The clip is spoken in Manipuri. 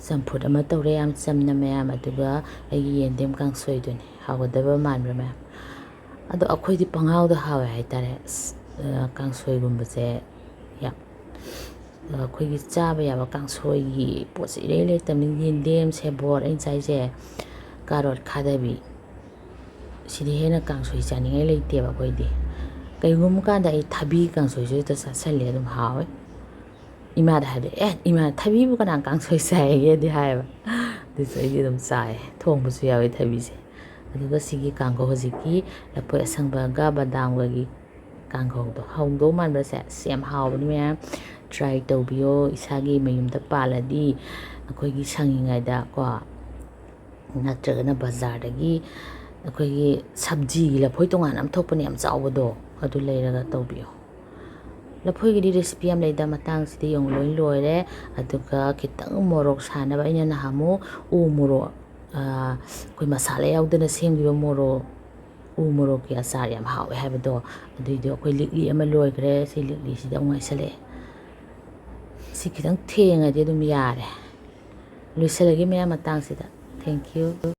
चंफुट अमा तौरे याम चमना मैम अदुगा अगी येंदेम कांगसोई दुनी हावदबा मानब्रा मैम अदो अखोइदि पंगावदा हावे हाइतारे कांगसोई गुंबसे या अखोइगी चाबा याबा कांगसोइगी पोसे इले तमनि येंदेम सेबोर अइन चाइजे कारोट खादबी सिदि हेना कांगसोई चानिंगे लेतेबा अखोइदि कईगुम कांदा आई थाबी कांगसोई जो तो सासले अदुम हावे इमा हादे इमा थाबीबु कना कांगसोई चाइगे दि हायबा दिस अइदि दम चाइ थोंबसु यावे थाबीसे अदुगा सिगी कांगो हजिकी लपोय असंगबागा बादामगागी कांगौदो हाउदो मानब्रासे सेम हावबनि मैम ट्राई तौबियो इसागी मयुमदा पालादि अखोइगी संगिङाइदा को नत्रगना बाजारदगी अखोइगी सब्जीगी लफोय तोंगान अम थोपने याम चावबदो अदु लेरगा तौबियो लफोइगी रेसिपी याम लेदा मतंग सिदि यong लोइन लोइरे अदुगा खितंग मोरोक सानबा इना नहामु उ मोरोक कोई मसाला याउदना सेमगिबा मोरोक उ मोरोक की अचार याम हावे हाबदो अदुइदो अखोइ लिकली अमा लोइग्रे सि लिकली सिदा उंगाइसले सि खितंग थेंगदि अदुम यारे लुइसलगे मैम मतंग सिदा थैंक यू